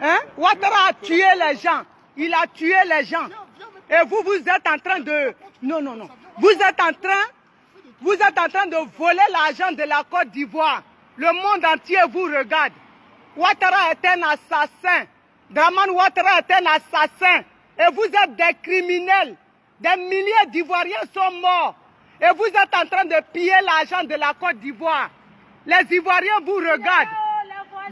Hein? Ouattara a tué les gens. Il a tué les gens. Et vous, vous êtes en train de... Non, non, non. Vous êtes en train de voler l'argent de la Côte d'Ivoire. Le monde entier vous regarde. Ouattara est un assassin. Dramane Ouattara est un assassin. Et vous êtes des criminels. Des milliers d'Ivoiriens sont morts. Et vous êtes en train de piller l'argent de la Côte d'Ivoire. Les Ivoiriens vous regardent.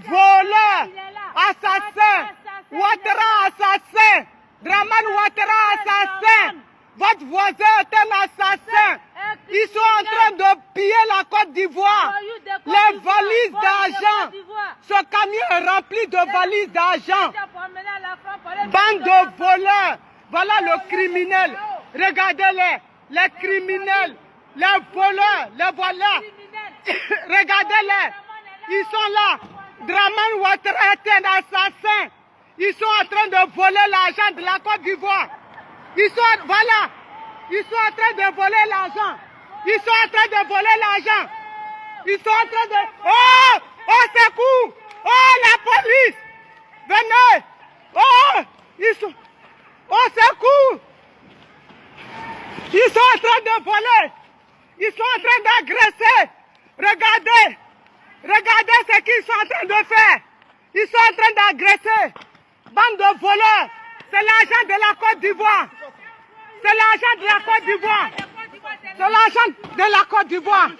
Voleurs, assassins. Ouattara assassin. Dramane Ouattara assassin. Votre voisin est un assassin. Ils sont en train de piller la Côte d'Ivoire. Les valises d'argent. Ce camion est rempli de valises d'argent. Bande de voleurs. Voilà le criminel. Regardez-les. Les criminels. Les voleurs. Les voilà. Regardez-les. Ils sont là. Dramane Ouattara est un assassin. Ils sont en train de voler l'argent de la Côte d'Ivoire. Ils sont, voilà. Ils sont en train de voler l'argent. Ils sont en train de voler l'argent. Ils sont en train de... Oh! Oh, secours! Oh, la police! Venez! Oh! Ils sont... Oh, secours! Ils sont en train de voler! Ils sont en train d'agresser! Regardez! Regardez ce qu'ils sont en train de faire! Ils sont en train d'agresser! Bande de voleurs! C'est l'argent de la Côte d'Ivoire! C'est l'argent de la Côte d'Ivoire! C'est l'argent de la Côte d'Ivoire!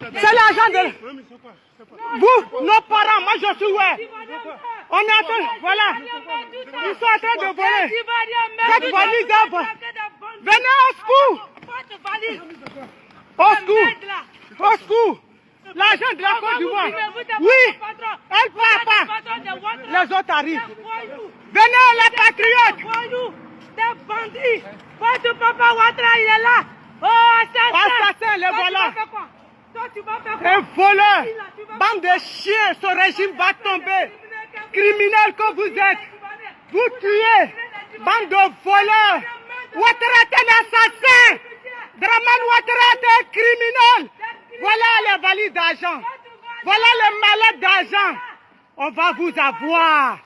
C'est l'argent de... Vous, nos parents, moi je suis ouais. On est en train... Voilà. Ils sont en train de voler. Cette valise d'arbre. Venez au secours! Au secours! Au secours! L'argent de la Côte d'Ivoire. Oui! Elle part pas. Les autres arrivent. Venez les patriotes! Des bandits! Votre papa Ouattara, il est là! Oh, assassin, le voilà! Toi, tu vas faire quoi? Un voleur! Bande de chiens, ce régime va tomber! Criminels que vous êtes! Vous tuez! Bande de voleurs! Ouattara est un assassin! Dramane Ouattara est un criminel! Voilà les valises d'argent! Voilà les mallettes d'argent! On va vous avoir!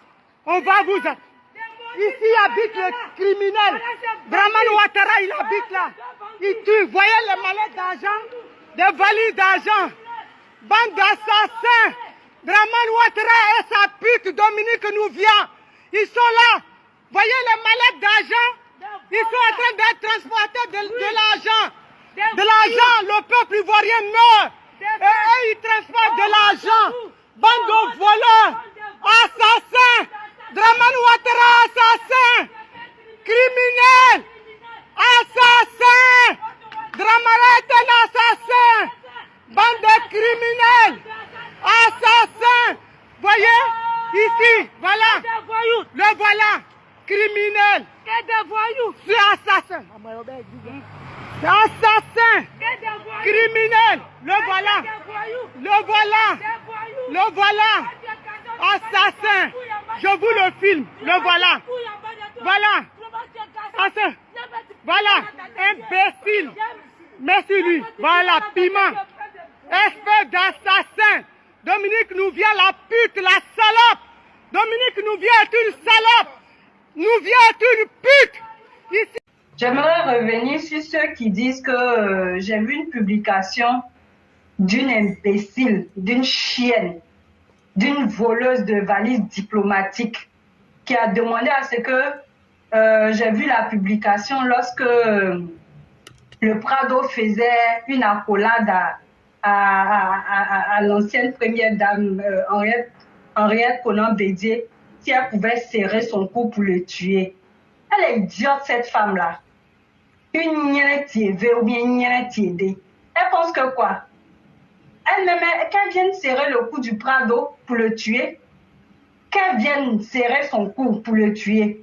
On va vous avoir! Ici habite le criminel. Dramane Ouattara, il habite là. Il tue. Voyez les mallettes d'argent, des valises d'argent. Bande d'assassins. Dramane Ouattara et sa pute Dominique Nouvian. Ils sont là. Voyez les mallettes d'argent. Ils sont en train d'être transportés de l'argent. De l'argent. Le peuple ivoirien meurt. Et eux, ils transportent de l'argent. Bande de voleurs. Assassins. Dramane Ouattara, assassin! Criminel! Assassin! Dramane est un assassin! Bande de criminels! Assassin! Voyez? Ici, voilà! Le voilà! Criminel! C'est assassin! C'est assassin! Criminel! Le voilà! Le voilà! Le voilà! Assassin! Je vous le filme, le voilà. Voilà. Assassin. Voilà. Imbécile. Merci lui. Voilà, piment. Espèce d'assassin. Dominique Nouvian, la pute, la salope. Dominique Nouvian est une salope. Nouvian est une pute. Ici. J'aimerais revenir sur ceux qui disent que j'ai vu une publication d'une imbécile, d'une chienne, d'une voleuse de valises diplomatiques qui a demandé à ce que j'ai vu la publication lorsque le Prado faisait une accolade à l'ancienne première dame Henriette Konan Bédié, si elle pouvait serrer son cou pour le tuer. Elle est idiote, cette femme-là. Une nienne TV ou bien une nienne TV. Elle pense que quoi? Elle-même, qu'elle vienne serrer le cou du Prado pour le tuer, qu'elle vienne serrer son cou pour le tuer.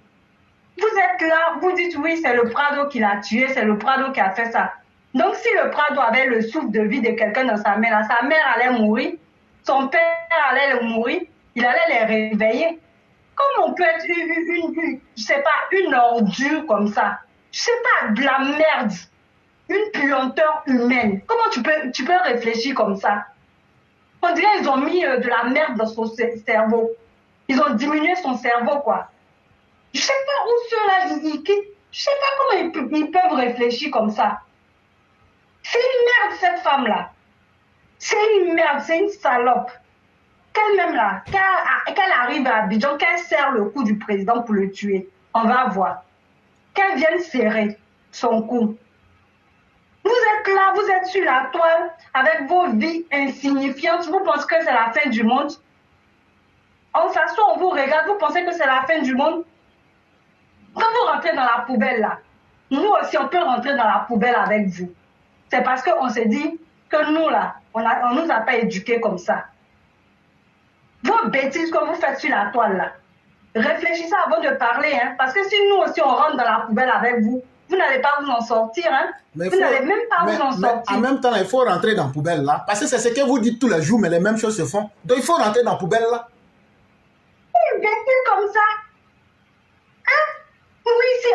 Vous êtes là, vous dites oui, c'est le Prado qui l'a tué, c'est le Prado qui a fait ça. Donc si le Prado avait le souffle de vie de quelqu'un dans sa mère allait mourir, son père allait mourir, il allait les réveiller. Comment on peut être je sais pas, une ordure comme ça? Je sais pas, de la merde. Une puanteur humaine. Comment tu peux réfléchir comme ça? On dirait qu'ils ont mis de la merde dans son cerveau. Ils ont diminué son cerveau, quoi. Je sais pas où ceux-là, je sais pas comment ils peuvent réfléchir comme ça. C'est une merde, cette femme-là. C'est une merde, c'est une salope. Qu'elle-même là, qu'elle arrive à Abidjan, qu'elle serre le cou du président pour le tuer. On va voir. Qu'elle vienne serrer son cou. Vous êtes là, vous êtes sur la toile avec vos vies insignifiantes. Vous pensez que c'est la fin du monde? On s'assoit, on vous regarde, vous pensez que c'est la fin du monde? Quand vous rentrez dans la poubelle là, nous aussi on peut rentrer dans la poubelle avec vous. C'est parce qu'on s'est dit que nous là, on nous a pas éduqués comme ça. Vos bêtises que vous faites sur la toile là, réfléchissez avant de parler, hein, parce que si nous aussi on rentre dans la poubelle avec vous, vous n'allez pas vous en sortir, hein. Vous n'allez même pas vous en sortir. En même temps, il faut rentrer dans la poubelle là, parce que c'est ce que vous dites tous les jours, mais les mêmes choses se font. Donc il faut rentrer dans la poubelle là. Une bêtise comme ça, hein? Oui, si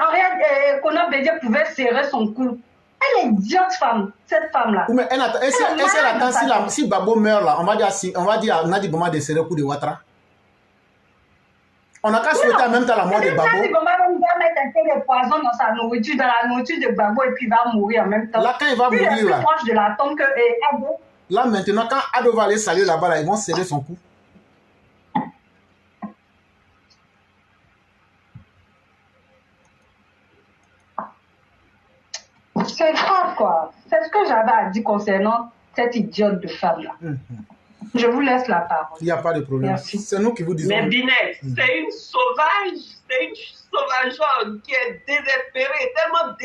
Henriette Konan-Bédié pouvait serrer son cou. Elle est idiote, femme, cette femme-là. Mais elle attend, si Babo meurt là, on va dire à Nadi Boma de serrer le coup de Ouattara. On n'a qu'à souhaiter en même temps la mort de Babo. Nadi Boma va mettre un peu de poison dans sa nourriture, dans la nourriture de Babo, et puis il va mourir en même temps. Là, quand il va mourir, il est plus proche de la tombe que Ado. Là, maintenant, quand Ado va aller saluer là-bas, là, ils vont serrer son cou. C'est grave, quoi. C'est ce que j'avais à dire concernant cette idiote de femme-là. Je vous laisse la parole. Il n'y a pas de problème. C'est nous qui vous disons. Mais Binette, c'est une sauvageonne qui est désespérée, tellement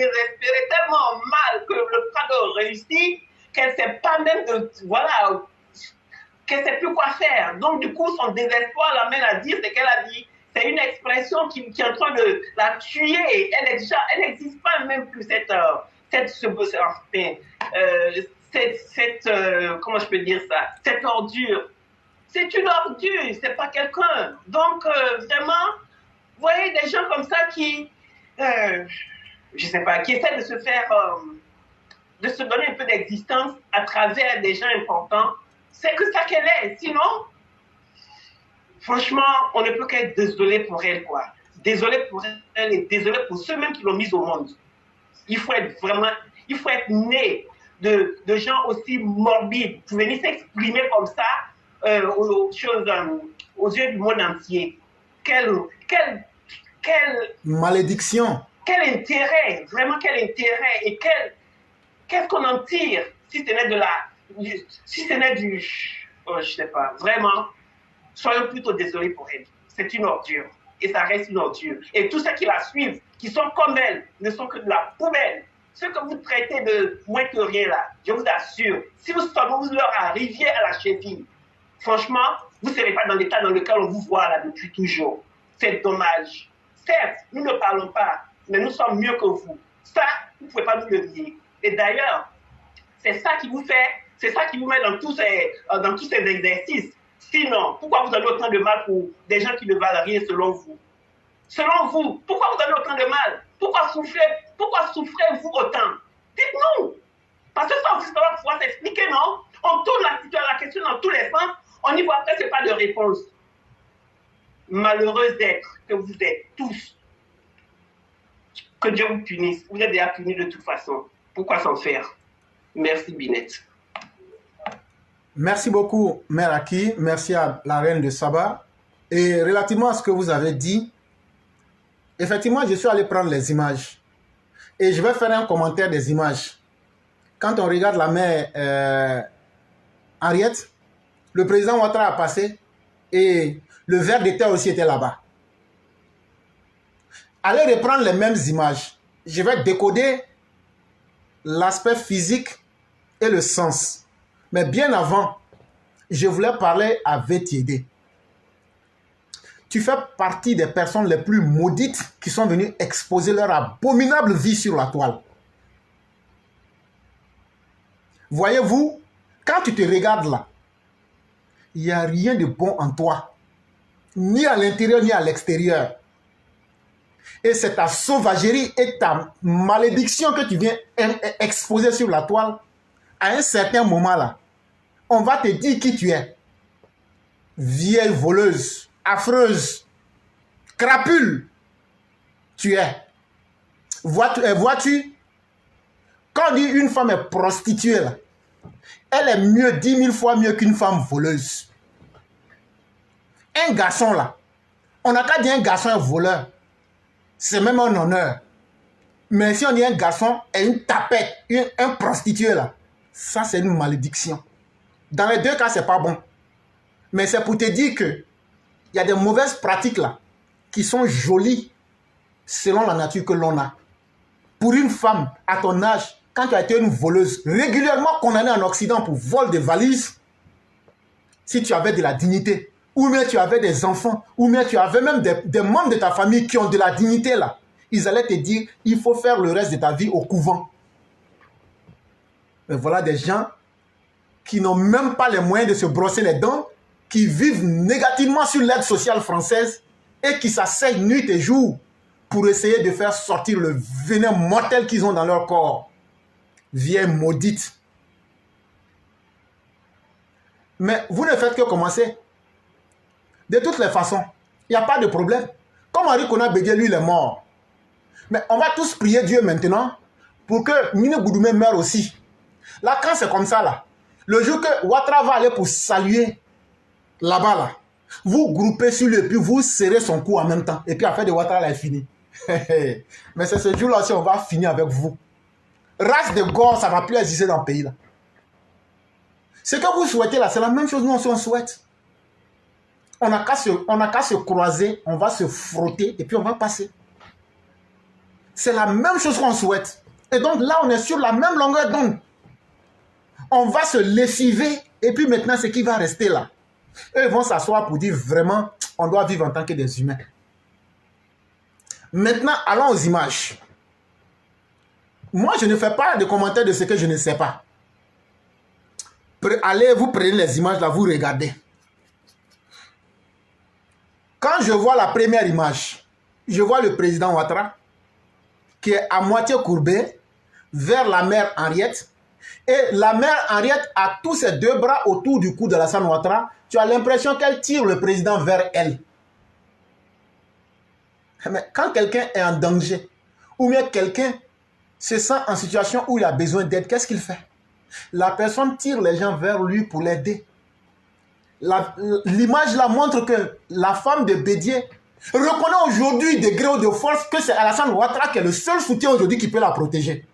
mal que le fardeau réussit qu'elle ne sait pas même qu'elle ne sait plus quoi faire. Donc du coup, son désespoir l'amène à dire ce qu'elle a dit. C'est une expression qui est en train de la tuer. Elle n'existe pas même plus comment je peux dire ça, cette ordure. C'est une ordure, c'est pas quelqu'un. Donc, vraiment, vous voyez des gens comme ça qui, je sais pas, qui essaient de se faire, de se donner un peu d'existence à travers des gens importants. C'est que ça qu'elle est. Sinon, franchement, on ne peut qu'être désolé pour elle, quoi. Désolé pour elle et désolé pour ceux même qui l'ont mise au monde. Il faut être né de gens aussi morbides pour venir s'exprimer comme ça aux yeux du monde entier. Quelle malédiction. Quel intérêt, vraiment quel intérêt et qu'est-ce qu'on en tire si ce n'est du, je sais pas, vraiment, soyons plutôt désolés pour elle. C'est une ordure et ça reste une ordure. Et tous ceux qui la suivent, qui sont comme elle, ne sont que de la poubelle. Ceux que vous traitez de moins que rien là, je vous assure, si vous leur arriviez à la cheville, franchement, vous ne serez pas dans l'état dans lequel on vous voit là depuis toujours. C'est dommage. Certes, nous ne parlons pas, mais nous sommes mieux que vous. Ça, vous ne pouvez pas nous le nier. Et d'ailleurs, c'est ça qui vous met dans tous ces exercices. Sinon, pourquoi vous avez autant de mal pour des gens qui ne valent rien selon vous? Selon vous, pourquoi vous avez autant de mal? Pourquoi souffrez-vous autant? Dites-nous. Parce que ça aussi, ça va pouvoir s'expliquer, non? On tourne la question dans tous les sens, on n'y voit presque pas de réponse. Malheureux êtres que vous êtes tous. Que Dieu vous punisse. Vous êtes déjà punis de toute façon. Pourquoi s'en faire? Merci, Binette. Merci beaucoup, Mère Aki. Merci à la reine de Saba. Et relativement à ce que vous avez dit, effectivement, je suis allé prendre les images. Et je vais faire un commentaire des images. Quand on regarde la mère Henriette, le président Ouattara a passé et le ver de terre aussi était là-bas. Allez reprendre les mêmes images. Je vais décoder l'aspect physique et le sens. Mais bien avant, je voulais parler à Vétiédé. Tu fais partie des personnes les plus maudites qui sont venues exposer leur abominable vie sur la toile. Voyez-vous, quand tu te regardes là, il n'y a rien de bon en toi, ni à l'intérieur ni à l'extérieur. Et c'est ta sauvagerie et ta malédiction que tu viens exposer sur la toile. À un certain moment là, on va te dire qui tu es. Vieille voleuse, affreuse, crapule, tu es. Vois-tu, quand on dit une femme est prostituée, là, elle est mieux, 10 000 fois mieux qu'une femme voleuse. Un garçon là, on n'a qu'à dire un garçon est voleur. C'est même un honneur. Mais si on dit un garçon est une tapette, un prostitué là, ça c'est une malédiction. Dans les deux cas, c'est pas bon. Mais c'est pour te dire que il y a des mauvaises pratiques là qui sont jolies selon la nature que l'on a. Pour une femme à ton âge, quand tu as été une voleuse régulièrement condamnée en Occident pour vol de valises, si tu avais de la dignité, ou bien tu avais des enfants, ou bien tu avais même des membres de ta famille qui ont de la dignité là, ils allaient te dire, il faut faire le reste de ta vie au couvent. Mais voilà des gens qui n'ont même pas les moyens de se brosser les dents, qui vivent négativement sur l'aide sociale française et qui s'asseyent nuit et jour pour essayer de faire sortir le venin mortel qu'ils ont dans leur corps. Vieille maudite. Mais vous ne faites que commencer. De toutes les façons, il n'y a pas de problème. Comme Henri Konan Bédié, lui, il est mort. Mais on va tous prier Dieu maintenant pour que Mine Goudoumé meure aussi. Là, quand c'est comme ça, là, le jour que Ouattara va aller pour saluer là-bas, là, vous groupez sur lui et puis vous serrez son cou en même temps. Et puis l'affaire de Ouattara, là, est finie. Mais c'est ce jour-là aussi, on va finir avec vous. Race de gore, ça ne va plus exister dans le pays, là. Ce que vous souhaitez, là, c'est la même chose, nous aussi, on souhaite. On n'a qu'à se croiser, on va se frotter et puis on va passer. C'est la même chose qu'on souhaite. Et donc là, on est sur la même longueur d'onde. On va se lessiver et puis maintenant, ce qui va rester là, eux vont s'asseoir pour dire vraiment, on doit vivre en tant que des humains. Maintenant, allons aux images. Moi, je ne fais pas de commentaires de ce que je ne sais pas. Allez, vous prenez les images là, vous regardez. Quand je vois la première image, je vois le président Ouattara qui est à moitié courbé vers la mère Henriette. Et la mère Henriette a tous ses deux bras autour du cou de Alassane Ouattara. Tu as l'impression qu'elle tire le président vers elle. Mais quand quelqu'un est en danger, ou bien quelqu'un se sent en situation où il a besoin d'aide, qu'est-ce qu'il fait? La personne tire les gens vers lui pour l'aider. L'image là montre que la femme de Bédié reconnaît aujourd'hui de gré ou de force que c'est Alassane Ouattara qui est le seul soutien aujourd'hui qui peut la protéger.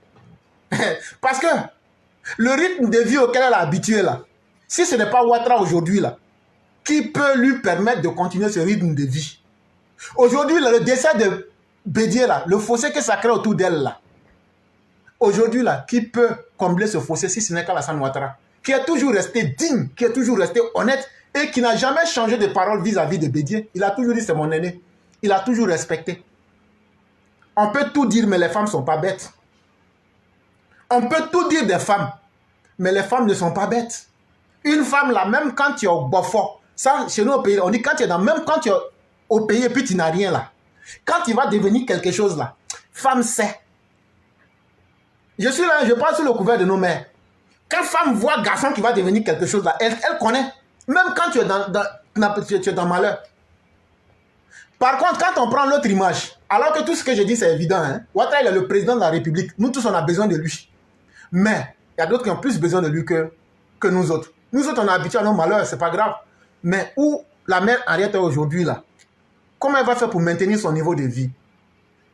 Parce que le rythme de vie auquel elle est habituée là, si ce n'est pas Ouattara aujourd'hui là, qui peut lui permettre de continuer ce rythme de vie? Aujourd'hui, le décès de Bédié là, le fossé que ça crée autour d'elle là, aujourd'hui là, qui peut combler ce fossé si ce n'est qu'Alassane Ouattara, qui est toujours resté digne, qui est toujours resté honnête et qui n'a jamais changé de parole vis-à-vis de Bédié. Il a toujours dit c'est mon aîné. Il a toujours respecté. On peut tout dire, mais les femmes ne sont pas bêtes. On peut tout dire des femmes, mais les femmes ne sont pas bêtes. Une femme là, même quand tu es au Beaufort, ça chez nous au pays, on dit quand tu es dans, même quand tu es au pays et puis tu n'as rien là, quand tu vas devenir quelque chose là, femme sait. Je suis là, je parle sous le couvert de nos mères. Quand femme voit garçon qui va devenir quelque chose là, elle connaît. Même quand tu es dans malheur. Par contre, quand on prend l'autre image, alors que tout ce que je dis c'est évident, hein, Ouattara il est le président de la République. Nous tous on a besoin de lui. Mais il y a d'autres qui ont plus besoin de lui que nous autres. Nous autres on est habitués à nos malheurs, c'est pas grave. Mais où la mère Henriette est aujourd'hui là, comment elle va faire pour maintenir son niveau de vie?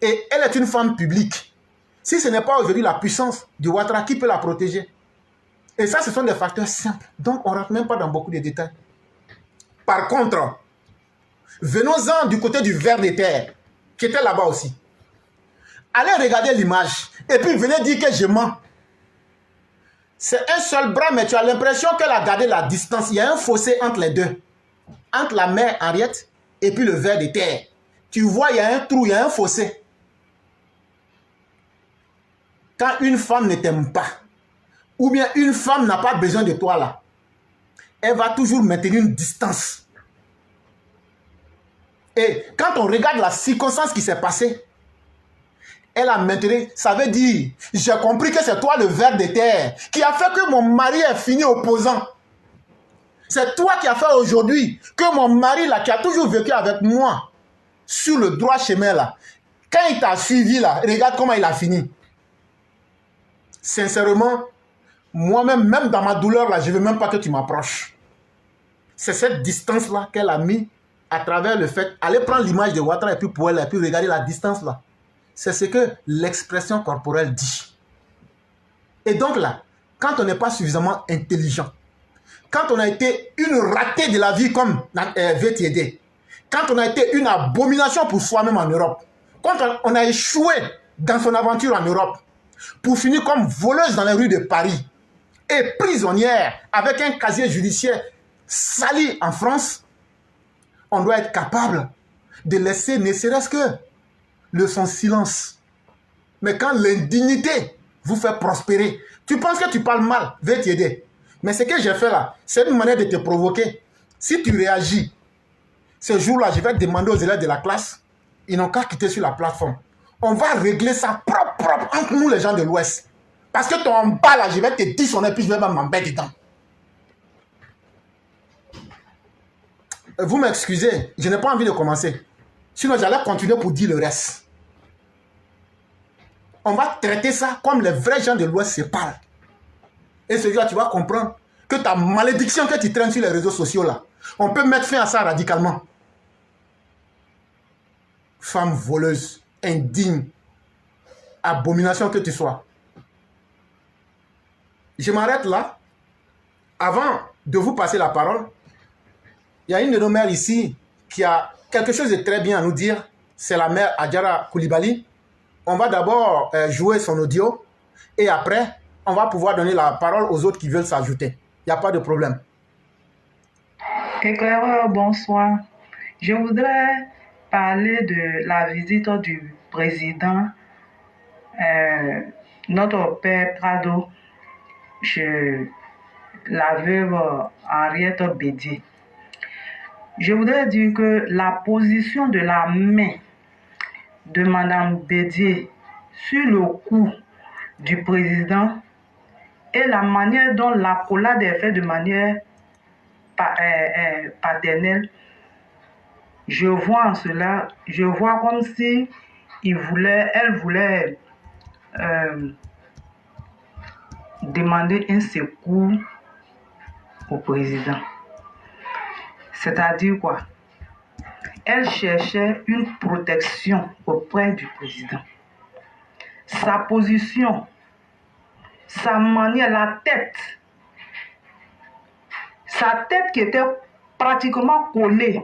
Et elle est une femme publique. Si ce n'est pas aujourd'hui la puissance du Ouattara, qui peut la protéger? Et ça, ce sont des facteurs simples. Donc, on ne rentre même pas dans beaucoup de détails. Par contre, venons-en du côté du ver de terre, qui était là-bas aussi. Allez regarder l'image. Et puis, venez dire que je mens. C'est un seul bras, mais tu as l'impression qu'elle a gardé la distance. Il y a un fossé entre les deux. Entre la mère Henriette et puis le ver de terre. Tu vois, il y a un trou, il y a un fossé. Quand une femme ne t'aime pas, ou bien une femme n'a pas besoin de toi là, elle va toujours maintenir une distance. Et quand on regarde la circonstance qui s'est passée, elle a maintenu, ça veut dire, j'ai compris que c'est toi le ver de terre qui a fait que mon mari est fini opposant. C'est toi qui as fait aujourd'hui que mon mari, là, qui a toujours vécu avec moi, sur le droit chemin, là, quand il t'a suivi, là, regarde comment il a fini. Sincèrement, moi-même, même dans ma douleur, là, je ne veux même pas que tu m'approches. C'est cette distance-là qu'elle a mis à travers le fait, allez prendre l'image de Ouattara et puis pour elle, et puis regarder la distance-là. C'est ce que l'expression corporelle dit. Et donc là, quand on n'est pas suffisamment intelligent, quand on a été une ratée de la vie comme VTD, quand on a été une abomination pour soi-même en Europe, quand on a échoué dans son aventure en Europe, pour finir comme voleuse dans les rues de Paris et prisonnière avec un casier judiciaire sali en France, on doit être capable de laisser ne serait-ce que son silence. Mais quand l'indignité vous fait prospérer, tu penses que tu parles mal, vais t'aider. Mais ce que j'ai fait là, c'est une manière de te provoquer. Si tu réagis, ce jour-là, je vais demander aux élèves de la classe, ils n'ont qu'à quitter sur la plateforme. On va régler ça propre entre nous les gens de l'Ouest. Parce que ton bas là, je vais te dissonner puis je vais m'embêter dedans. Vous m'excusez, je n'ai pas envie de commencer. Sinon, j'allais continuer pour dire le reste. On va traiter ça comme les vrais gens de l'Ouest se parlent. Et ce jour-là, tu vas comprendre que ta malédiction que tu traînes sur les réseaux sociaux là, on peut mettre fin à ça radicalement. Femme voleuse, indigne, abomination que tu sois. Je m'arrête là. Avant de vous passer la parole, il y a une de nos mères ici qui a quelque chose de très bien à nous dire. C'est la mère Adjara Koulibaly. On va d'abord jouer son audio et après, on va pouvoir donner la parole aux autres qui veulent s'ajouter. Il n'y a pas de problème. Éclaireur, bonsoir. Je voudrais parler de la visite du président, notre père Prado, chez la veuve Henriette Bédié. Je voudrais dire que la position de la main de Madame Bédié sur le cou du président et la manière dont l'accolade est faite de manière paternelle, je vois en cela, je vois comme si elle voulait demander un secours au président. C'est-à-dire quoi? Elle cherchait une protection auprès du président. Sa position, sa manière, sa tête qui était pratiquement collée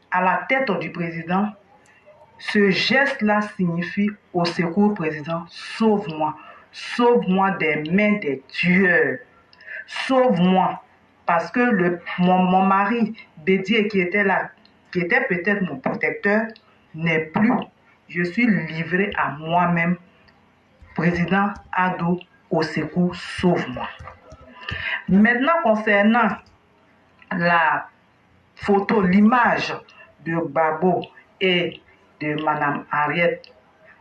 à la tête du président, ce geste-là signifie au secours président, sauve-moi, sauve-moi des mains des tueurs, sauve-moi, parce que mon mari Bédié qui était là, qui était peut-être mon protecteur, n'est plus. Je suis livré à moi-même. Président Ado, au secours, sauve-moi. Maintenant, concernant la photo, l'image de Gbagbo et de Madame Henriette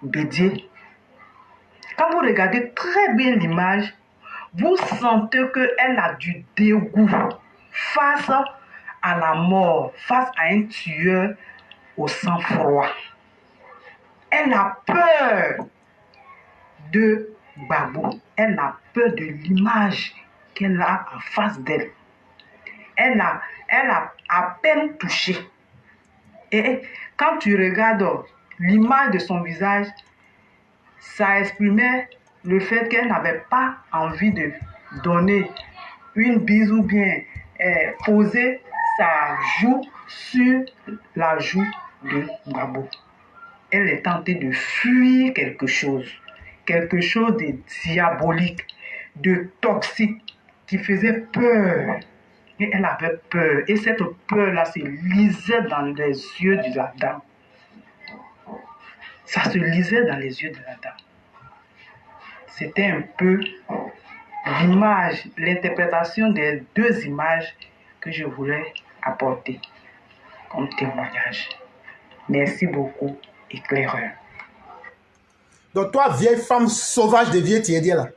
Bédié, quand vous regardez très bien l'image, vous sentez qu'elle a du dégoût face à la mort, face à un tueur au sang-froid. Elle a peur de Gbagbo. Elle a peur de l'image qu'elle a en face d'elle. Elle a à peine touché. Et quand tu regardes l'image de son visage, ça exprimait le fait qu'elle n'avait pas envie de donner une bise ou bien poser sa joue sur la joue de Gbagbo. Elle est tentée de fuir quelque chose de diabolique, de toxique, qui faisait peur. Et elle avait peur. Et cette peur-là se lisait dans les yeux de la dame. Ça se lisait dans les yeux de la dame. C'était un peu l'image, l'interprétation des deux images que je voulais apporter comme témoignage. Merci beaucoup, éclaireur. Donc toi, vieille femme sauvage de vieux tiédier là,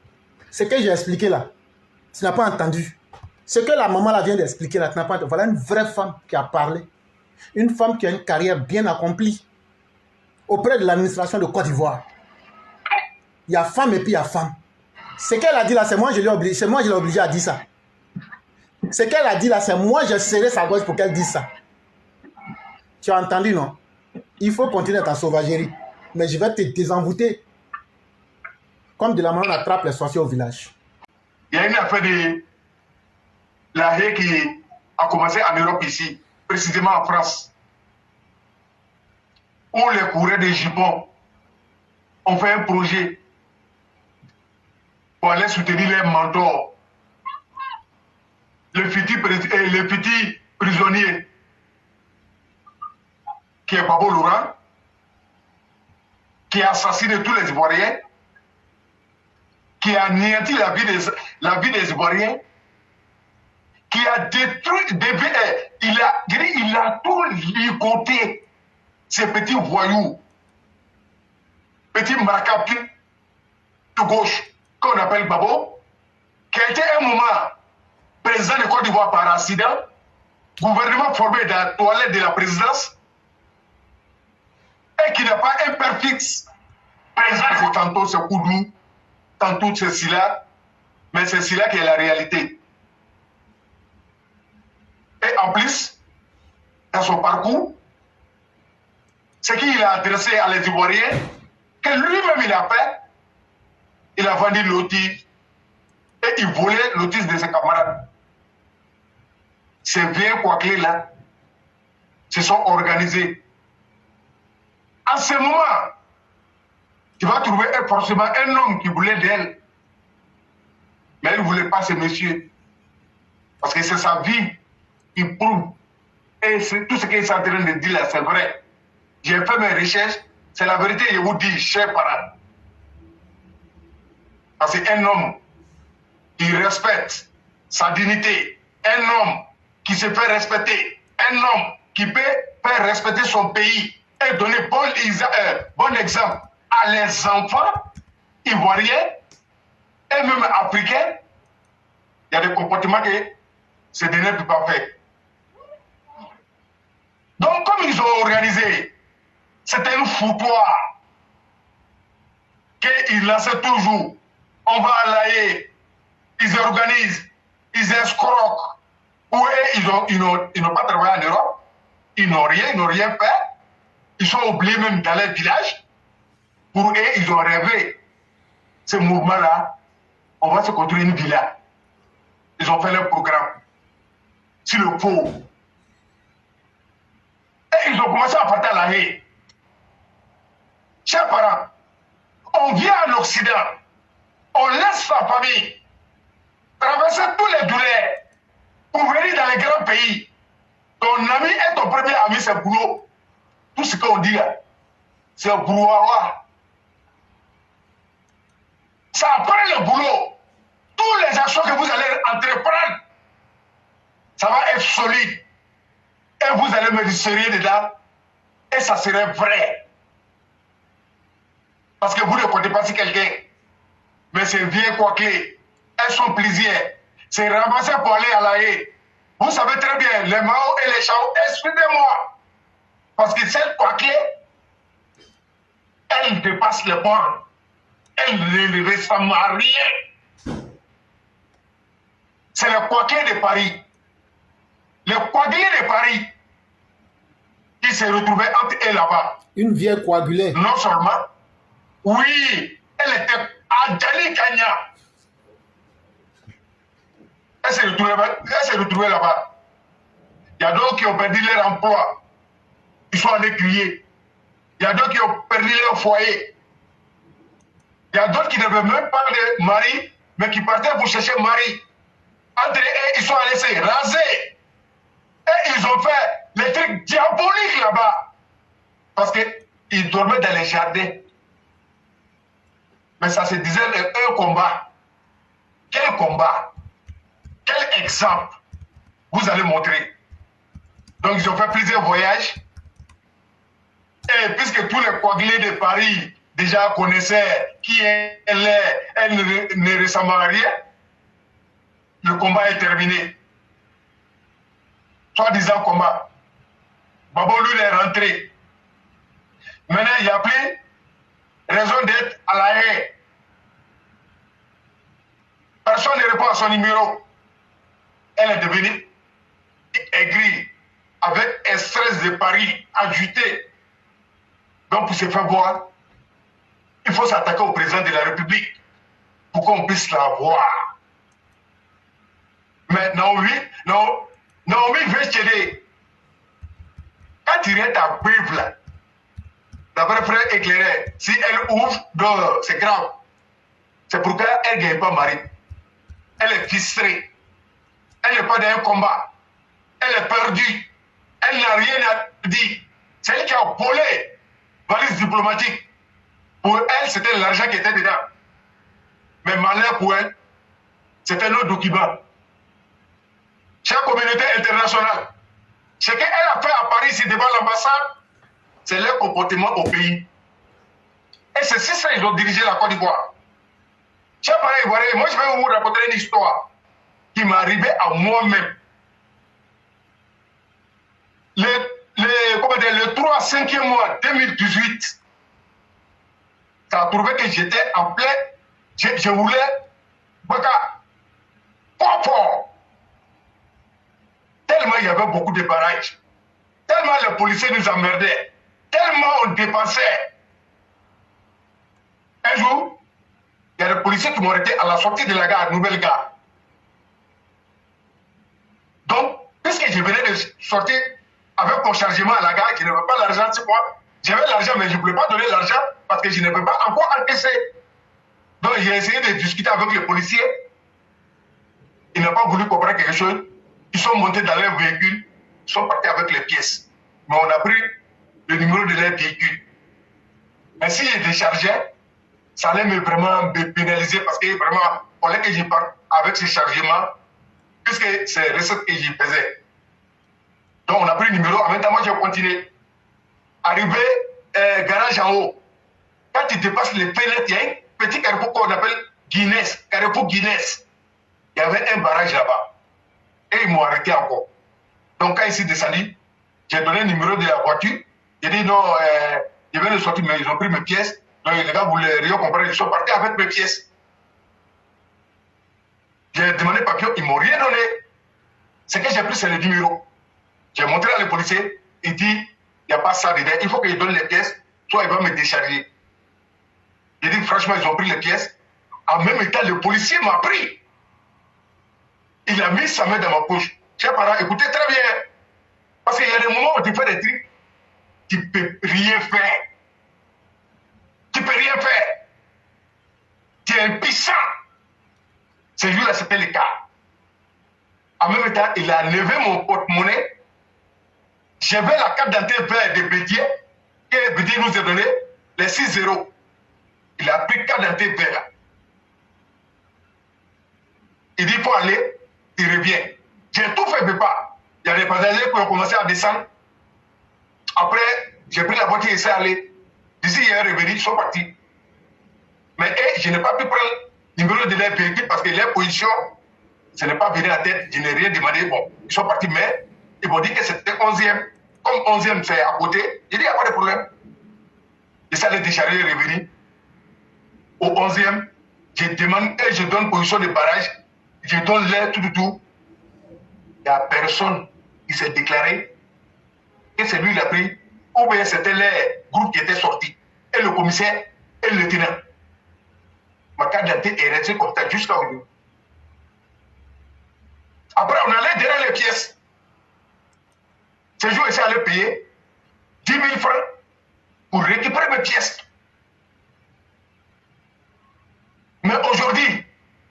ce que j'ai expliqué là, tu n'as pas entendu. Ce que la maman là vient d'expliquer, là, voilà une vraie femme qui a parlé. Une femme qui a une carrière bien accomplie auprès de l'administration de Côte d'Ivoire. Il y a femme et puis il y a femme. Ce qu'elle a dit là, c'est moi, je l'ai obligé à dire ça. Ce qu'elle a dit là, c'est moi, j'ai serré sa gorge pour qu'elle dise ça. Tu as entendu, non? Il faut continuer ta sauvagerie. Mais je vais te désenvoûter. Comme de la main, on attrape les sorciers au village. Il y a une affaire de la haie qui a commencé en Europe ici, précisément en France, où les coureurs de jupons ont fait un projet pour aller soutenir les mentors, le futur prisonnier qui est Babo Laurent, qui a assassiné tous les Ivoiriens, qui a anéanti la vie des Ivoiriens, qui a détruit, il a tout ligoté, ces petits voyous, petits marquages de gauche, qu'on appelle Babo, qui a été un moment président de Côte d'Ivoire par accident, gouvernement formé dans la toilette de la présidence, et qui n'a pas un père fixe. Président, tantôt c'est Koudou, tantôt c'est Silla, mais c'est Silla qui est la réalité. Et en plus, dans son parcours, ce qu'il a adressé à les Ivoiriens, que lui-même il a fait, il a vendu l'autisme et il volait l'autisme de ses camarades. Ces vieux coquelets là se sont organisés. En ce moment, tu vas trouver forcément un homme qui voulait d'elle. Mais elle ne voulait pas ce monsieur. Parce que c'est sa vie qui prouve. Et tout ce qu'il est en train de dire là, c'est vrai. J'ai fait mes recherches, c'est la vérité, je vous dis, chers parents. Parce qu'un homme qui respecte sa dignité, un homme qui se fait respecter, un homme qui peut faire respecter son pays et donner bon exemple à les enfants ivoiriens et même africains, il y a des comportements que ces derniers ne peuvent pas faire. Donc, comme ils ont organisé, c'était un foutoir qu'ils lançaient toujours. On va à l'AE, ils organisent, ils escroquent. Ou ils n'ont pas travaillé en Europe, ils n'ont rien fait. Ils sont oubliés même dans les villages. Pour eux, ils ont rêvé. Ce mouvement-là, on va se construire une villa. Ils ont fait leur programme. Sur le faux. Et ils ont commencé à partir à la haie. Chers parents, on vient en Occident, on laisse sa famille traverser tous les douleurs pour venir dans les grands pays. Ton ami est ton premier ami, c'est boulot. Tout ce qu'on dit là, c'est brouhaha. Ça après le boulot, toutes les actions que vous allez entreprendre, ça va être solide. Et vous allez me dire sérieux dedans, et ça serait vrai. Parce que vous ne comptez pas sur quelqu'un. Mais ces vieilles coquelets, elles sont plaisir. C'est ramasser pour aller à la haie. Vous savez très bien, les Mao et les Chao, excusez-moi. Parce que cette coquelée, elle dépasse les bornes. Elle ne ressemble à rien. C'est le coquelet de Paris. Le coquelet de Paris qui s'est retrouvé entre eux là-bas. Une vieille coagulée. Non seulement, oui, elle était à Djali Kanya. Elle s'est retrouvée là-bas. Il y a d'autres qui ont perdu leur emploi. Ils sont allés crier. Il y a d'autres qui ont perdu leur foyer. Il y a d'autres qui n'avaient même pas de mari, mais qui partaient pour chercher mari. Entre eux, ils sont allés se raser. Et ils ont fait les trucs diaboliques là-bas. Parce qu'ils dormaient dans les jardins. Mais ça se disait un combat. Quel combat? Quel exemple vous allez montrer? Donc ils ont fait plusieurs voyages. Et puisque tous les coagulés de Paris déjà connaissaient qui elle est, elle ne ressemble à rien. le combat est terminé. Soi-disant combat. Babo lui est rentré. Maintenant, il n'y a plus raison d'être à la haine. Personne ne répond à son numéro. Elle est devenue aigrie, avec un stress de Paris ajouté. Donc, pour se faire voir, il faut s'attaquer au président de la République pour qu'on puisse la voir. Mais Naomi veut t'aider. Quand tu regardes ta Bible, d'après frère éclairé, si elle ouvre, c'est grave. C'est pourquoi elle ne gagne pas mari. Elle est frustrée. Elle n'est pas dans un combat. Elle est perdue. Elle n'a rien à dire. C'est elle qui a volé valise diplomatique. Pour elle, c'était l'argent qui était dedans. Mais malheur pour elle, c'était nos documents. Chère communauté internationale, ce qu'elle a fait à Paris, ici devant l'ambassade, c'est leur comportement au pays. Et c'est ça qu'ils ont dirigé la Côte d'Ivoire. Chers parents ivoiriens, moi je vais vous raconter une histoire qui m'est arrivée à moi-même. Le 3 5e mois 2018, ça a trouvé que j'étais en plein, je voulais, fort. Tellement il y avait beaucoup de barrages, tellement les policiers nous emmerdaient, tellement on dépensait. Un jour, il y a des policiers qui m'ont arrêté à la sortie de la gare, nouvelle gare. Donc, puisque je venais de sortir avec mon chargement à la gare, je n'avais pas l'argent, c'est quoi? J'avais l'argent, mais je ne pouvais pas donner l'argent parce que je n'avais pas encore encaissé. Donc, j'ai essayé de discuter avec les policiers. Ils n'ont pas voulu comprendre quelque chose. Ils sont montés dans leur véhicule, ils sont partis avec les pièces. Mais on a pris le numéro de leur véhicule. Mais si je déchargeais, ça allait vraiment me pénaliser parce que vraiment, il fallait que je parte avec ce chargement, puisque c'est les recettes que j'y faisais. Donc on a pris le numéro, en même temps, moi j'ai continué. Arrivé, garage en haut. Quand tu dépasses les fenêtres, il y a un petit carrefour qu'on appelle Guinness, carrefour Guinness. Il y avait un barrage là-bas. Et ils m'ont arrêté encore. Donc quand ils sont descendus, j'ai donné le numéro de la voiture. J'ai dit non, je viens de sortir, mais ils ont pris mes pièces. Donc les gars voulaient rien comprendre, ils sont partis avec mes pièces. J'ai demandé papier, ils ne m'ont rien donné. Ce que j'ai pris, c'est le numéro. J'ai montré à les policiers, il dit, il n'y a pas ça dedans, il faut qu'ils donnent les pièces, soit ils vont me décharger. J'ai dit, franchement, ils ont pris les pièces. En même temps, le policier m'a pris. Il a mis sa main dans ma poche. Chers parents, écoutez très bien. Parce qu'il y a des moments où tu fais des trucs, tu ne peux rien faire. Tu ne peux rien faire. Tu es impuissant. Ce jour-là, c'était le cas. En même temps, il a levé mon porte-monnaie. J'avais la carte d'identité verte de Bédier, que Bédier nous a donné, les 6 euros. Il a pris carte d'identité verte. Il dit, il faut aller, il revient. J'ai tout fait, mais pas. Il y a des passagers qui ont commencé à descendre. Après, j'ai pris la voiture et c'est allé. D'ici, il est revenu, ils sont partis. Mais je n'ai pas pu prendre le numéro de leur véhicule parce que leur position, ce n'est pas venu à tête. Je n'ai rien demandé. Bon, ils sont partis, mais ils m'ont dit que c'était 11e. Comme 11e, c'est à côté. J'ai dit, il n'y a pas de problème. Et ça, les décharger est revenu. Au 11e, je demande et je donne position de barrage. Je donne l'air, tout. Il n'y a personne qui s'est déclaré que c'est lui qui l'a pris. Ou bien c'était les groupes qui étaient sortis. Et le commissaire et le lieutenant. Ma carte d'identité est restée comme ça jusqu'à aujourd'hui. Après, on allait derrière les pièces. Ce jour, il s'est allé payer 10 000 francs pour récupérer mes pièces. Mais aujourd'hui,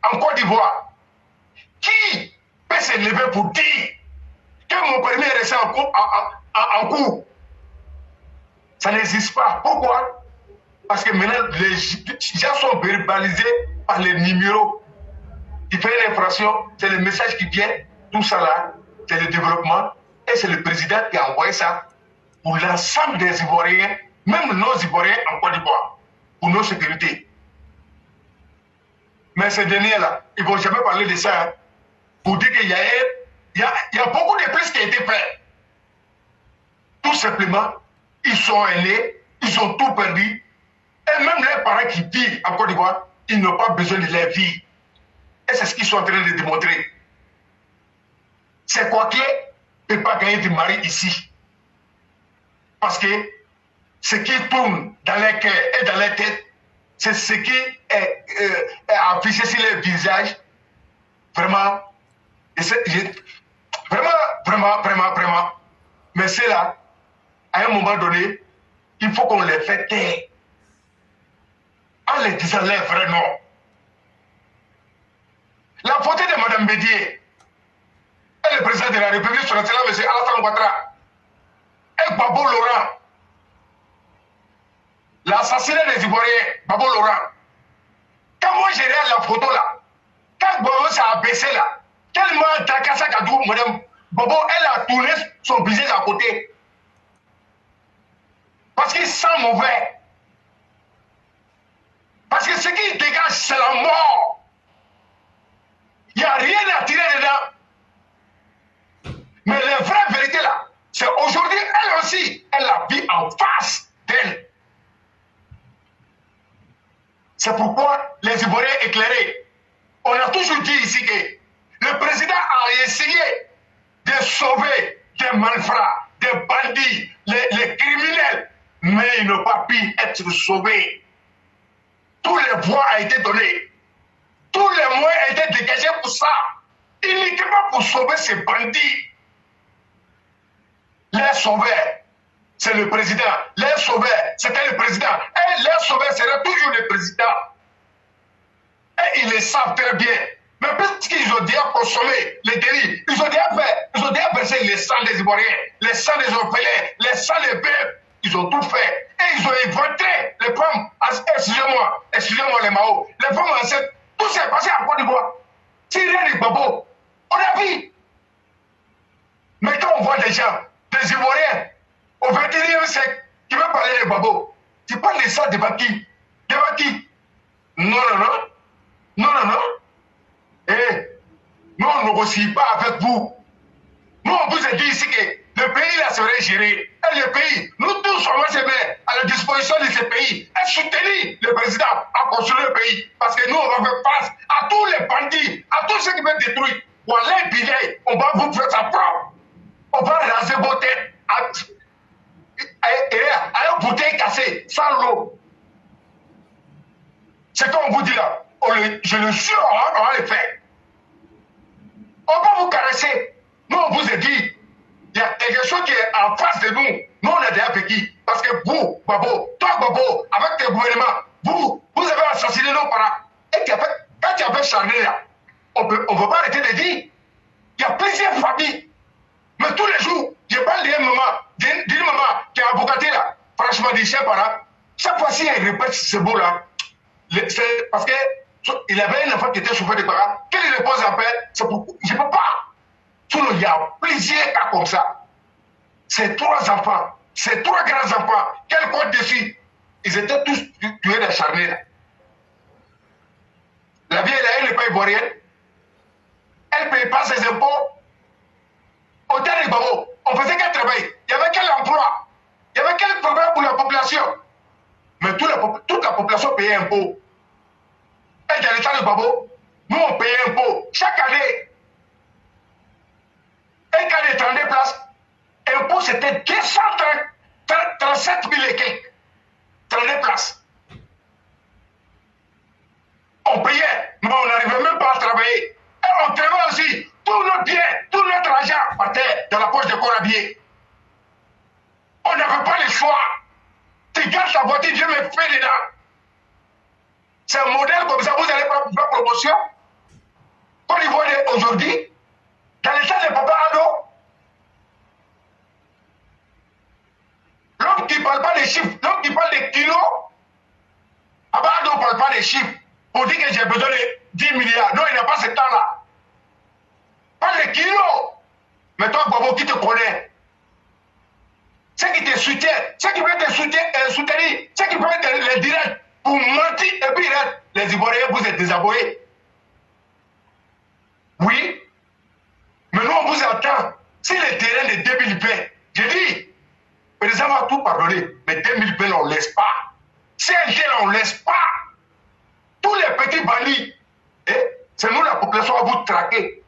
en Côte d'Ivoire, qui peut se lever pour dire que mon permis est resté en cours? Ça n'existe pas. Pourquoi? Parce que maintenant, les gens sont verbalisés par les numéros. Il fait l'infraction, c'est le message qui vient, tout ça là, c'est le développement, et c'est le président qui a envoyé ça pour l'ensemble des Ivoiriens, même nos Ivoiriens en Côte d'Ivoire, pour nos sécurités. Mais ces derniers-là, ils ne vont jamais parler de ça. Hein. pour dire qu'il y a beaucoup de plus qui a été fait. Tout simplement, ils sont aînés, ils ont tout perdu. Et même les parents qui vivent en Côte d'Ivoire, ils n'ont pas besoin de leur vie. Et c'est ce qu'ils sont en train de démontrer. C'est quoi qui ne peut pas gagner du mari ici. Parce que ce qui tourne dans les cœurs et dans les têtes, c'est ce qui est affiché sur les visages. Vraiment, vraiment. Mais c'est là, à un moment donné, il faut qu'on les fait taire. En les disant les vrais noms. La photo de Mme Bédier et le président de la République sur le terrain, M. Alassane Ouattara, et Babo Laurent, l'assassinat des Ivoiriens, Babo Laurent. Quand moi j'ai regardé la photo là, quand Babo s'est abaissé là, tellement Dakassa Kadou, Mme Babo, elle a tourné son visage à côté. Parce qu'il sent mauvais. Parce que ce qui dégage, c'est la mort. Il n'y a rien à tirer dedans. Mais la vraie vérité là, c'est aujourd'hui, elle aussi, elle a vu en face d'elle. C'est pourquoi les Ivoiriens éclairés, on a toujours dit ici que le président a essayé de sauver des malfrats, des bandits, les criminels, mais ils n'ont pas pu être sauvés. Tous les voies ont été donnés. Tous les moyens ont été dégagés pour ça. Uniquement pour sauver ces bandits. Les sauveurs, c'est le président. Les sauveurs, c'était le président. Et les sauveurs seraient toujours le président. Et ils le savent très bien. Mais puisqu'ils ont déjà consommé les délits, ils ont déjà versé les sangs des Ivoiriens, les sangs des orphelins, les sangs des bébés. Ils ont tout fait. Et ils ont inventé les femmes, excusez-moi les Mao, les femmes enceintes. Tout s'est passé en Côte d'Ivoire. Tiré du Babo. On a vu. Mais quand on voit des gens, des Ivoiriens, au 21e siècle, qui veulent parler de Babo, tu parles de ça devant qui? Devant qui? Non. Nous, on ne négocie pas avec vous. Nous, on vous a dit ici que le pays là serait géré. Et le pays, nous tous, on va se mettre à la disposition de ce pays et soutenir le président à construire le pays. Parce que nous, on va faire face à tous les bandits, à tous ceux qui veulent détruire. Voilà, on va vous faire ça propre. On va raser vos têtes à une bouteille cassée, sans l'eau. C'est comme on vous dit là. Je le jure, on va le faire. On va vous caresser. Nous, on vous a dit, il y a quelque chose qui est en face de nous. Nous, on a déjà vécu. Parce que vous, Babo, toi, Babo, avec tes gouvernements, vous avez assassiné nos parents. Et quand tu avais chargé là, on ne peut pas arrêter de dire, il y a plusieurs familles. Mais tous les jours, je parle d'une maman qui est avocatée là. Franchement, dit chers parents, chaque fois-ci, elle répète ce mot-là. C'est parce qu'il avait un enfant qui était chauffeur de parents. Quand il repose après, c'est pour. Je ne peux pas. Il y a plusieurs cas comme ça. Ces 3 enfants, ces 3 grands enfants, quel compte dessus? Ils étaient tous tués d'acharnés là. La vieille là, elle n'est pas ivoirienne. Elle ne paye pas ses impôts. Au terre de Babo, on faisait quel travail? Il y avait quel emploi? Il y avait quel programme pour la population? Mais toute la population payait un impôt. Et dans l'état de Babo, nous on payait un impôt. Chaque année, un cas de 32 places, l'impôt c'était 237 000 et quelques. 32 places. On payait, mais on n'arrivait même pas à travailler. Et on travaillait aussi. Tout notre bien, tout notre argent partait dans la poche de Corabier. On n'avait pas le choix. Tu gardes ta voiture, Dieu me fait dedans. C'est un modèle comme ça, vous allez pas faire promotion. Côte d'Ivoire aujourd'hui, dans l'état de Papa Ado, l'homme qui ne parle pas des chiffres, l'homme qui parle des kilos, Papa Ado ne parle pas des chiffres pour dire que j'ai besoin de 10 milliards. Non, il n'a pas ce temps-là. Pas les kilos. Mais toi, Bobo, qui te connaît? Ceux qui te soutiennent, ceux qui veulent te soutenir, ceux qui veulent les directs pour mentir, et puis les Ivoiriens, vous êtes désabonnés. Oui, Mais nous, on vous attend. Si le terrain de 2000 paix, je dis, le président va tout pardonner, mais 2000 paix, on ne laisse pas. Si un tel, on ne laisse pas. Tous les petits bandits, c'est nous, la population, va vous traquer.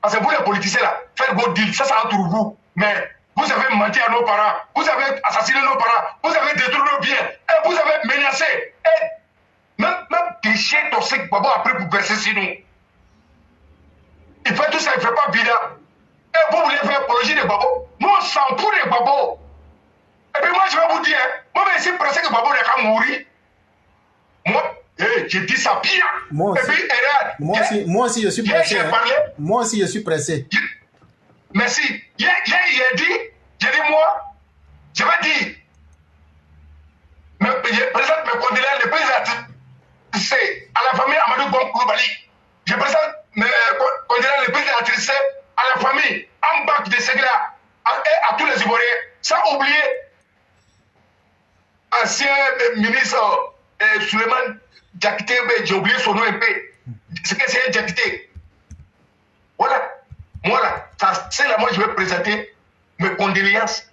Parce que vous, les politiciens, là, faire vos deals, ça entre vous. Mais vous avez menti à nos parents, vous avez assassiné nos parents, vous avez détruit nos biens, et vous avez menacé. Et même déchets toxiques, Babo, après, vous verser sur nous. Il fait tout ça, il ne fait pas bilan. Et vous voulez faire apologie de Babo. Nous, on s'en fout de Babo. Et puis moi, je vais vous dire, moi, je suis pressé que Babo n'est qu'à mourir. Moi, je dis ça bien. Moi aussi, et puis, moi aussi je suis pressé. Hein. Moi aussi, je suis pressé. Merci. Il a dit, j'ai dit, moi, je vais dire, je présente mes condoléances, le président, c'est à la famille Amadou Bon Koulibaly. Je présente mes condoléances, le président Trissé, à la famille Ambak de Segla, et à tous les Ivoiriens, sans oublier ancien ministre Suleiman Diakité, j'ai oublié son nom un peu. C'est que c'est Diakité. Voilà. Moi là, c'est là, moi je vais présenter mes condoléances.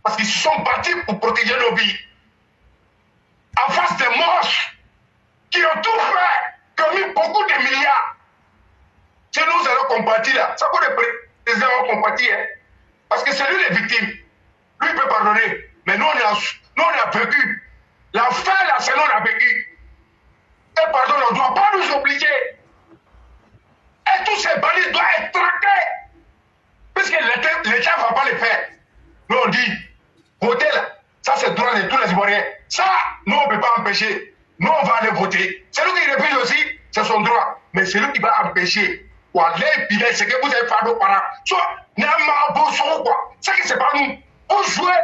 Parce qu'ils se sont battus pour protéger nos vies. En face des moches qui ont tout fait, qui ont mis beaucoup de milliards. Si nous allons compatir là, ça pour les présidents vont compatir. Hein? Parce que c'est lui les victimes. Lui il peut pardonner. Mais nous on a vécu. La fin là, c'est nous on a vécu. Et pardon, on ne doit pas nous obliger. Et tous ces bandits doivent être traqués. Puisque l'État ne va pas le faire. Nous on dit, voter là, ça c'est le droit de tous les Ivoiriens. Ça, nous on ne peut pas empêcher. Nous on va aller voter. Celui qui refuse aussi, c'est son droit. Mais celui qui va empêcher, c'est que vous avez fait nos parents. Soit, c'est que c'est pas nous. Vous jouez.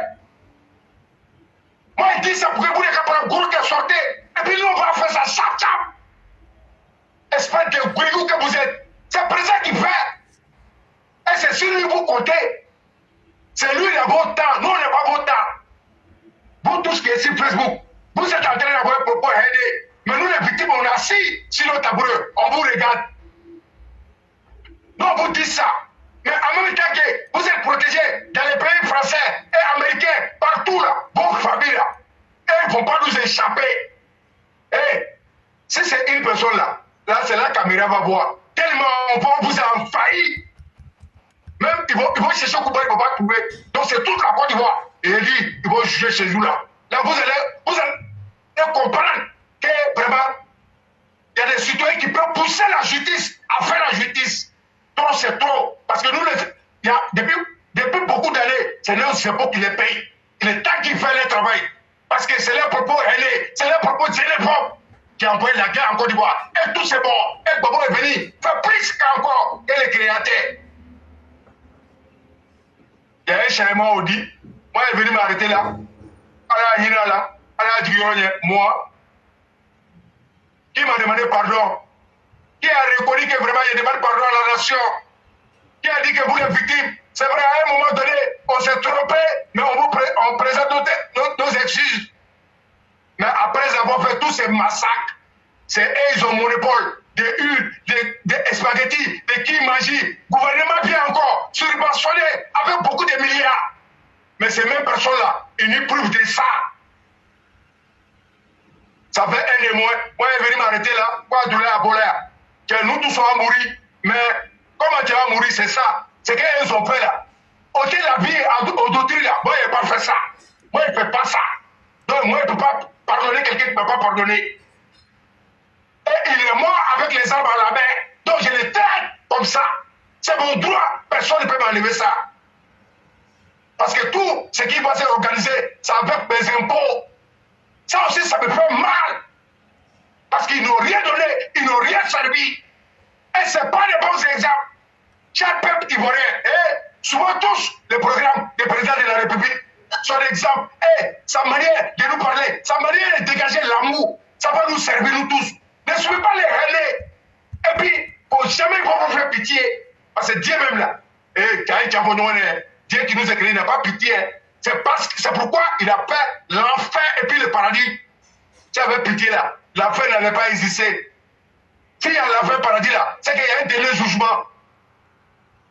Moi je dis ça pour que vous les capables de gros qui sortez. Et puis nous on va faire ça chap. Espèce de guéguou que vous êtes. C'est le président qui fait. Et c'est sur lui vous comptez. C'est lui qui a votre temps. Nous on n'a pas votre temps. Vous tous qui êtes sur Facebook, vous êtes en train d'avoir un propos aidé. Mais nous les victimes, on est assis sur nos taboureux. On vous regarde. Nous on vous dit ça. Mais en même temps que vous êtes protégés dans les pays français et américains, partout là, vos familles là, et ils ne vont pas nous échapper. Et si c'est une personne là, c'est la caméra va voir. Tellement on va vous envahir. Même ils vont chercher au Kouba, ils ne vont pas trouver. Donc c'est toute la Côte d'Ivoire. Et il dit, ils vont juger ce jour-là. Là, vous allez comprendre que vraiment, il y a des citoyens qui peuvent pousser la justice à faire la justice. Trop, c'est trop. Parce que nous, depuis beaucoup d'années, c'est nos impôts qui les payent. Il est temps qu'ils fassent le travail. Parce que c'est leur propos aînés, c'est leur propos xénophobe qui a envoyé la guerre en Côte d'Ivoire. Et tout c'est bon. Et Bobo est venu faire plus qu'encore que les créateurs. Il y a un changement audit. Moi, il est venu m'arrêter là. Moi, qui m'a demandé pardon. Qui a reconnu que vraiment il demande pardon à la nation. Qui a dit que vous les victimes, c'est vrai, à un moment donné, on s'est trompé, mais on présente nos excuses. Mais après avoir fait tous ces massacres, c'est eux, ils ont monopole des huiles, des spaghettis, des kimaji. Gouvernement vient encore subventionné avec beaucoup de milliards. Mais ces mêmes personnes-là, ils nous prouvent de ça. Ça fait un et moins. Moi, il est venu m'arrêter là, quoi, de là à Bolaire. Que nous tous allons mourir. Mais comment tu vas mourir, c'est ça. C'est qu'ils ont fait là. Ôter la vie aux d'autres là. Moi, il n'a pas fait ça. Moi, il ne fait pas ça. Donc, moi, il ne peut pas pardonner quelqu'un qui ne peut pas pardonner. Et il est mort avec les armes à la main. Donc, je le traite comme ça. C'est mon droit. Personne ne peut m'enlever ça. Parce que tout ce qui va s'organiser, c'est avec mes impôts. Ça aussi, ça me fait mal. Parce qu'ils n'ont rien donné, ils n'ont rien servi. Et ce n'est pas les bons exemples. Chaque peuple ivoirien, souvent tous les programmes des présidents de la République sont l'exemple. Sa manière de nous parler, sa manière de dégager l'amour, ça va nous servir nous tous. Ne suivez pas les relais. Et puis, pour jamais ils vont vous faire pitié. Parce que Dieu même là, Dieu qui nous a créé n'a pas pitié. C'est pourquoi il a fait l'enfer et puis le paradis. Si il avait pitié là, l'enfer n'allait pas exister. S'il y a l'enfer et le paradis là, c'est qu'il y a un dernier jugement.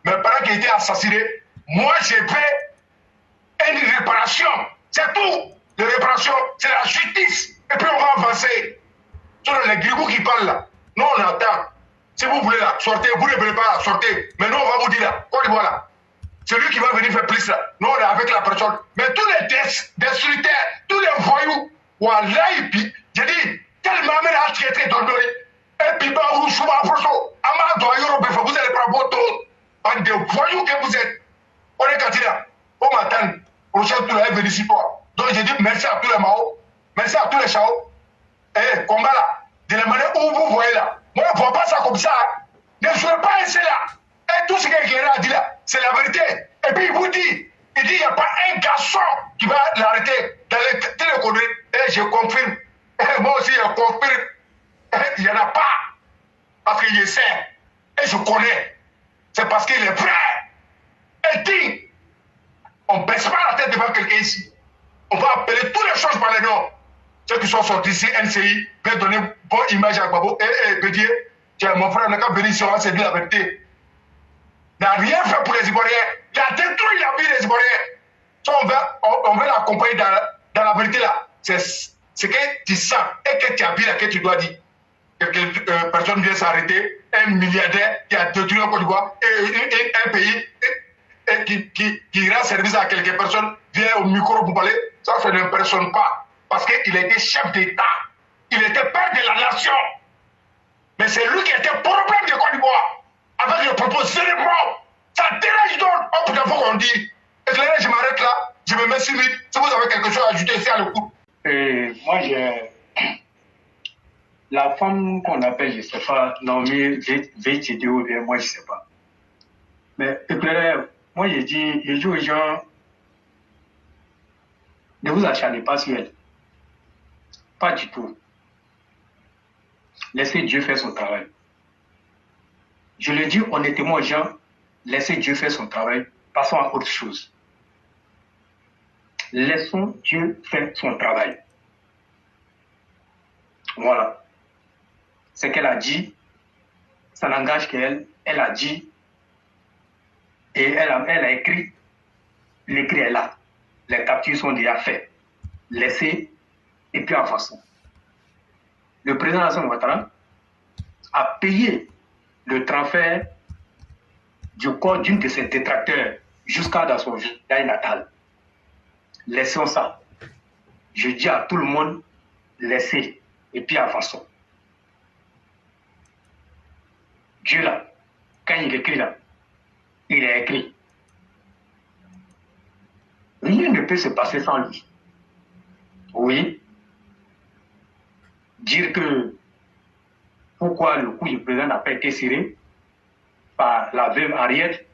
mes parents qui étaient assassinés, moi j'ai fait une réparation. C'est tout. La réparation, c'est la justice. Et puis on va avancer. Sur les grigous qui parlent là. Nous on attend. Si vous voulez là, sortez. Vous ne voulez pas là, sortez. Mais nous on va vous dire là. Quoi du voilà. Celui qui va venir faire plus là. Nous on est avec la personne. Mais tous les destructeurs, tous les voyous, voilà, et puis, j'ai dit, tellement mais là, tu es très donné. Et puis, bah, vous souvent, vous allez prendre votre tour. En des voyous que vous êtes. On est candidat. On m'attend. On cherche tout le monde ici toi. Donc j'ai dit merci à tous les Mao. Merci à tous les Chao. Et combat là. De la manière où vous voyez là. Moi, je ne vois pas ça comme ça. Ne soyez pas ainsi là. Et tout ce qu'Éclairé a dit là, c'est la vérité. Et puis il vous dit, il n'y a pas un garçon qui va l'arrêter dans les téléconneries. Et je confirme. Et moi aussi, je confirme. Il n'y en a pas. Parce qu'il essaie. Et je connais. C'est parce qu'il est vrai. Et dit, on ne baisse pas la tête devant quelqu'un ici. On va appeler toutes les choses par les noms. Ceux qui sont sortis ici, NCI, veulent donner une bonne image à Gbagbo. Et Bédier, mon frère n'a qu'à venir ici, on va se dire la vérité. Il n'a rien fait pour les Ivoiriens. Il a détruit la vie des Ivoiriens. So on veut l'accompagner dans la vérité là. C'est ce que tu sens et que tu as vu là, que tu dois dire. Que personne vient s'arrêter, un milliardaire qui a détruit le Côte d'Ivoire et un pays qui rend service à quelques personnes vient au micro pour parler. Ça ne m'impressionne pas. Parce qu'il était chef d'État. Il était père de la nation. Mais c'est lui qui était problème de Côte d'Ivoire. Avec le propos cérébraux. Ça dérange donc. Oh, pour la fois qu'on dit. Éclairé, je m'arrête là. Je me mets sur lui. Si vous avez quelque chose à ajouter, c'est à l'écoute. Moi, la femme qu'on appelle, je ne sais pas, Naomi VTD ou bien, moi, je ne sais pas. Mais Éclairé, moi, je dis aux gens, ne vous acharnez pas sur elle. Pas du tout. Laissez Dieu faire son travail. Je le dis honnêtement aux gens, laissez Dieu faire son travail, passons à autre chose. Laissons Dieu faire son travail. Voilà. Ce qu'elle a dit, ça n'engage qu'elle. Elle a dit et elle a écrit. L'écrit est là. Les captures sont déjà faites. Laissez et puis avançons. Le président Alassane Ouattara a payé le transfert du corps d'une de ses détracteurs jusqu'à dans son village natal. Laissons ça. Je dis à tout le monde, laissez et puis avançons. Dieu là, quand il écrit là, il est écrit. Rien ne peut se passer sans lui. Oui. Dire que pourquoi le coup du président n'a pas été serré par la veuve Henriette,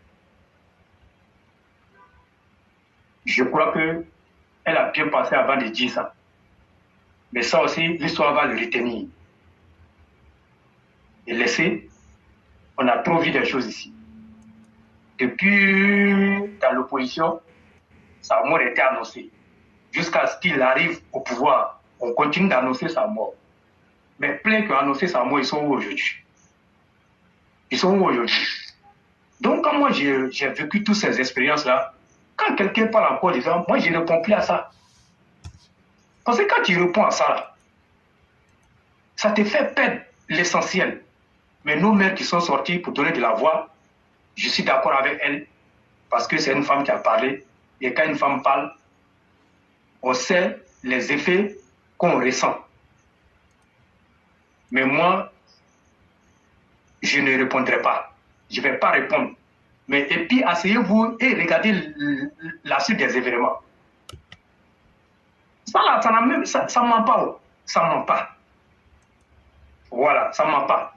je crois qu'elle a bien pensé avant de dire ça. Mais ça aussi, l'histoire va le retenir. Et laisser, on a trop vu des choses ici. Depuis dans l'opposition, sa mort était annoncée. Jusqu'à ce qu'il arrive au pouvoir, on continue d'annoncer sa mort. Mais plein qui ont annoncé sa mort, ils sont où aujourd'hui? Ils sont où aujourd'hui? Donc, quand moi j'ai vécu toutes ces expériences-là, quand quelqu'un parle encore disant, moi je ne réponds plus à ça. Parce que quand tu réponds à ça, là, ça te fait perdre l'essentiel. Mais nos mères qui sont sorties pour donner de la voix, je suis d'accord avec elles, parce que c'est une femme qui a parlé. Et quand une femme parle, on sait les effets qu'on ressent. Mais moi, je ne répondrai pas. Je ne vais pas répondre. Mais et puis, asseyez-vous et regardez la suite des événements. Ça là, ça ne ment pas. Ça ne ment pas. Voilà, ça ne ment pas.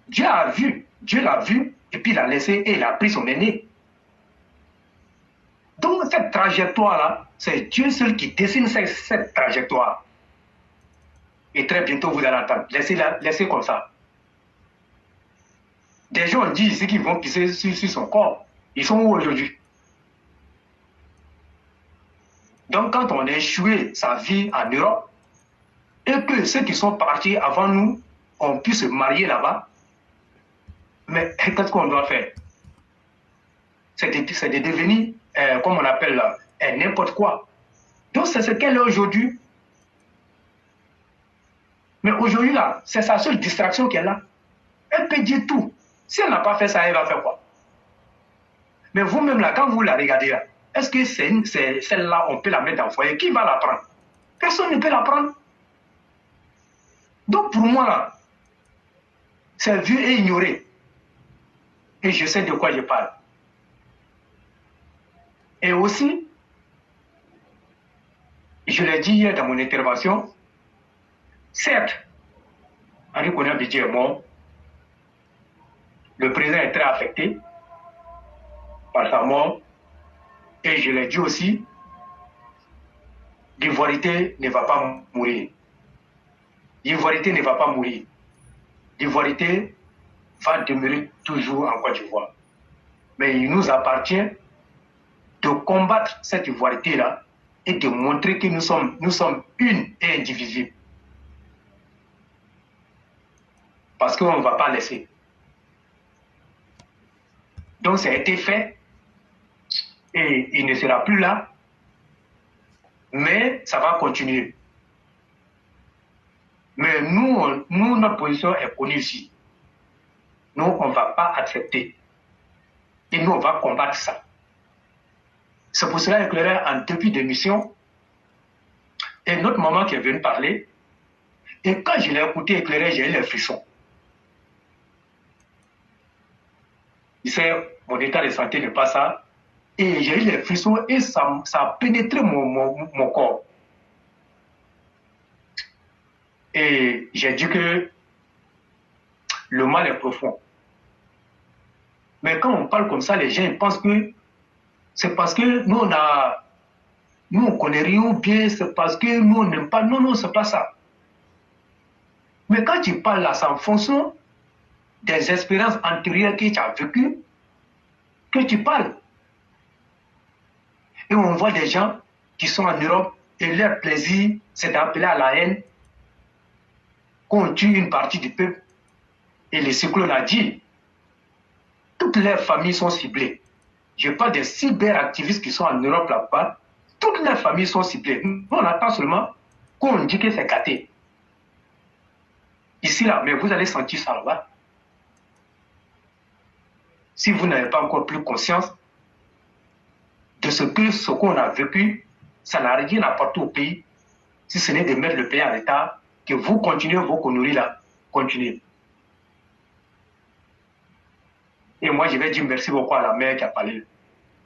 Dieu a vu, Dieu l'a vu, et puis il a laissé et il a pris son aîné. Donc cette trajectoire-là, c'est Dieu seul qui dessine cette trajectoire. Et très bientôt, vous allez entendre. Laissez comme ça. Des gens disent ici qu'ils vont pisser sur son corps. Ils sont où aujourd'hui? Donc quand on a échoué sa vie en Europe, et que ceux qui sont partis avant nous ont pu se marier là-bas, mais qu'est-ce qu'on doit faire? c'est de devenir, comme on appelle, n'importe quoi. Donc c'est ce qu'elle est aujourd'hui. Mais aujourd'hui, là, c'est sa seule distraction qu'elle a. Elle peut dire tout. Si elle n'a pas fait ça, elle va faire quoi? Mais vous-même, là, quand vous la regardez, là, est-ce que celle-là, on peut la mettre dans le foyer? Qui va la prendre? Personne ne peut la prendre. Donc, pour moi, là, c'est vu et ignoré. Et je sais de quoi je parle. Et aussi, je l'ai dit hier dans mon intervention, certes, Henri Konan Bédié est mort. Le président est très affecté par sa mort. Et je l'ai dit aussi, l'ivoirité ne va pas mourir. L'ivoirité ne va pas mourir. L'ivoirité va demeurer toujours en Côte d'Ivoire. Mais il nous appartient de combattre cette ivoirité-là et de montrer que nous sommes une et indivisible. Parce qu'on ne va pas laisser. Donc ça a été fait et il ne sera plus là, mais ça va continuer. Mais nous, notre position est connue ici. Nous, on ne va pas accepter. Et nous, on va combattre ça. C'est pour cela Éclairé, en début d'émission, et notre maman qui est venue parler, et quand je l'ai écouté Éclairé, j'ai eu les frissons. Il sait, mon état de santé n'est pas ça, et j'ai eu les frissons, et ça a pénétré mon corps. Et j'ai dit que le mal est profond. Mais quand on parle comme ça, les gens pensent que c'est parce que nous, on connaît rien bien, c'est parce que nous, on n'aime pas. Non, non, c'est pas ça. Mais quand tu parles là, c'est en fonction des expériences antérieures que tu as vécues, que tu parles. Et on voit des gens qui sont en Europe et leur plaisir, c'est d'appeler à la haine, qu'on tue une partie du peuple. Et le cyclone a dit, toutes leurs familles sont ciblées. Je parle des cyberactivistes qui sont en Europe là-bas. Toutes les familles sont ciblées. Nous, on attend seulement qu'on dit que c'est gâté. Ici, là, mais vous allez sentir ça là-bas. Si vous n'avez pas encore plus conscience de ce qu'on a vécu, ça n'a rien apporté au pays, si ce n'est de mettre le pays en état, que vous continuez vos conneries là. Continuez. Et moi, je vais dire merci beaucoup à la mère qui a parlé.